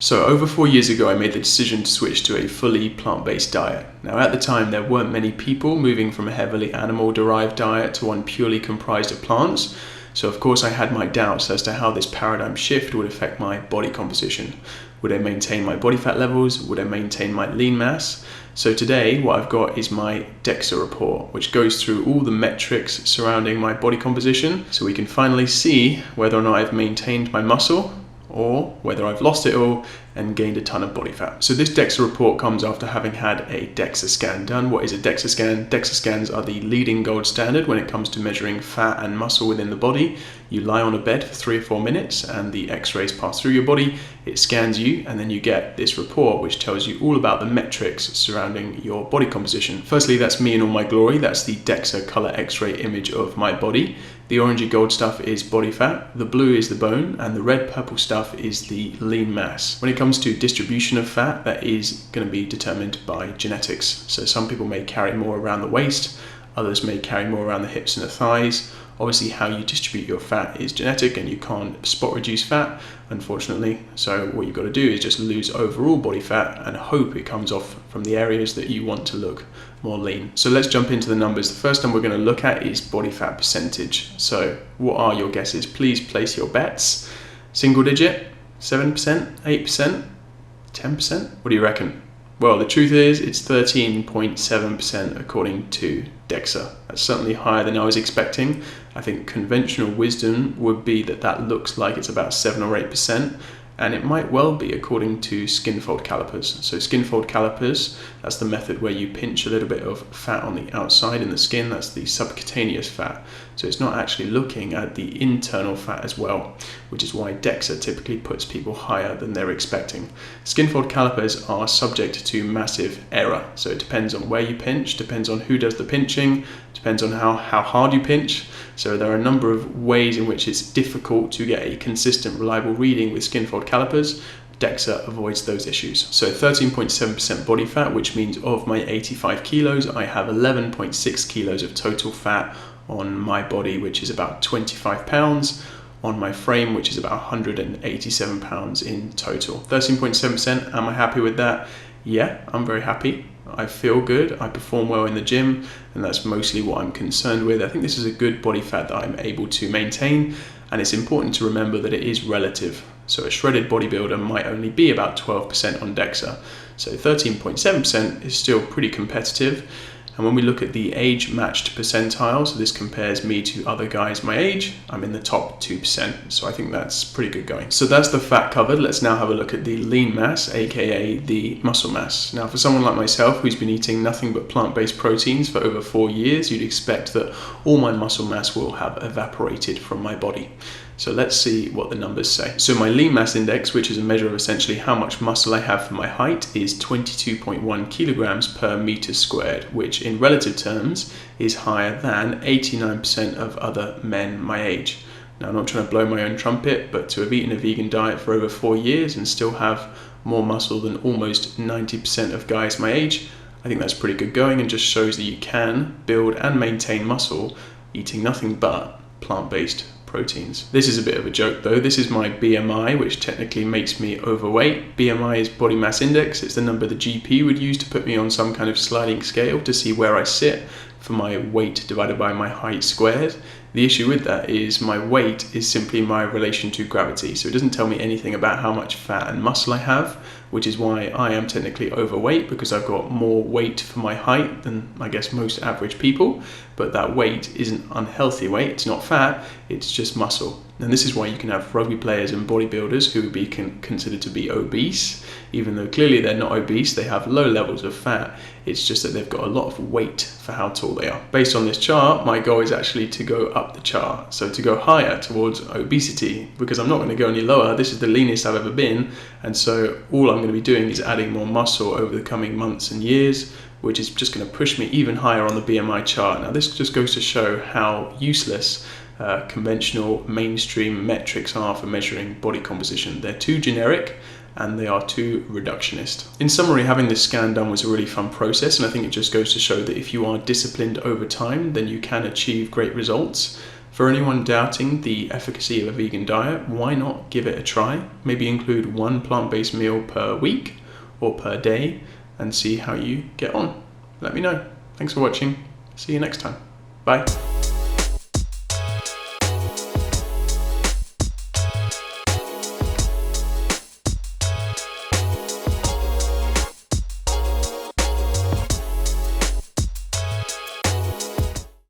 So over 4 years ago, I made the decision to switch to a fully plant-based diet. Now at the time, there weren't many people moving from a heavily animal-derived diet to one purely comprised of plants. So of course I had my doubts as to how this paradigm shift would affect my body composition. Would I maintain my body fat levels? Would I maintain my lean mass? So today what I've got is my DEXA report, which goes through all the metrics surrounding my body composition, so we can finally see whether or not I've maintained my muscle or whether I've lost it all and gained a ton of body fat. So this DEXA report comes after having had a DEXA scan done. What is a DEXA scan? DEXA scans are the leading gold standard when it comes to measuring fat and muscle within the body. You lie on a bed for 3 or 4 minutes and the x-rays pass through your body, it scans you, and then you get this report which tells you all about the metrics surrounding your body composition. Firstly, that's me in all my glory. That's the DEXA color x-ray image of my body. The orangey gold stuff is body fat, the blue is the bone, and the red purple stuff is the lean mass. When it comes to distribution of fat, that is going to be determined by genetics. So some people may carry more around the waist, others may carry more around the hips and the thighs. Obviously how you distribute your fat is genetic and you can't spot reduce fat, unfortunately. So what you've got to do is just lose overall body fat and hope it comes off from the areas that you want to look more lean. So let's jump into the numbers. The first one we're going to look at is body fat percentage. So what are your guesses? Please place your bets. Single digit, 7%, 8%, 10%? What do you reckon? Well, the truth is it's 13.7% according to DEXA. That's certainly higher than I was expecting. I think conventional wisdom would be that that looks like it's about 7 or 8%, and it might well be according to skin fold calipers. So skin fold calipers, that's the method where you pinch a little bit of fat on the outside in the skin. That's the subcutaneous fat. So it's not actually looking at the internal fat as well, which is why DEXA typically puts people higher than they're expecting. Skin fold calipers are subject to massive error. So it depends on where you pinch, depends on who does the pinching, depends on how hard you pinch. So there are a number of ways in which it's difficult to get a consistent, reliable reading with skin fold calipers. DEXA avoids those issues. So 13.7% body fat, which means of my 85 kilos, I have 11.6 kilos of total fat on my body, which is about 25 pounds, on my frame, which is about 187 pounds in total. 13.7%, am I happy with that? Yeah, I'm very happy. I feel good, I perform well in the gym, and that's mostly what I'm concerned with. I think this is a good body fat that I'm able to maintain, and it's important to remember that it is relative. So a shredded bodybuilder might only be about 12% on DEXA. So 13.7% is still pretty competitive. And when we look at the age-matched percentile, so this compares me to other guys my age, I'm in the top 2%. So I think that's pretty good going. So that's the fat covered. Let's now have a look at the lean mass, aka the muscle mass. Now, for someone like myself who's been eating nothing but plant-based proteins for over 4 years, you'd expect that all my muscle mass will have evaporated from my body. So let's see what the numbers say. So my lean mass index, which is a measure of essentially how much muscle I have for my height, is 22.1 kilograms per meter squared, which in relative terms is higher than 89% of other men my age. Now, I'm not trying to blow my own trumpet, but to have eaten a vegan diet for over 4 years and still have more muscle than almost 90% of guys my age, I think that's pretty good going, and just shows that you can build and maintain muscle eating nothing but plant-based proteins. This is a bit of a joke though. This is my BMI, which technically makes me overweight. BMI is body mass index. It's the number the GP would use to put me on some kind of sliding scale to see where I sit for my weight divided by my height squared. The issue with that is my weight is simply my relation to gravity. So it doesn't tell me anything about how much fat and muscle I have, which is why I am technically overweight, because I've got more weight for my height than I guess most average people. But that weight isn't unhealthy weight. It's not fat, it's just muscle. And this is why you can have rugby players and bodybuilders who would be considered to be obese, even though clearly they're not obese, they have low levels of fat. It's just that they've got a lot of weight for how tall they are. Based on this chart, my goal is actually to go up the chart, so to go higher towards obesity, because I'm not going to go any lower. This is the leanest I've ever been, and so all I'm going to be doing is adding more muscle over the coming months and years, which is just going to push me even higher on the BMI chart. Now, this just goes to show how useless conventional mainstream metrics are for measuring body composition. They're too generic and they are too reductionist. In summary, having this scan done was a really fun process, and I think it just goes to show that if you are disciplined over time, then you can achieve great results. For anyone doubting the efficacy of a vegan diet, why not give it a try? Maybe include one plant-based meal per week or per day and see how you get on. Let me know. Thanks for watching. See you next time. Bye.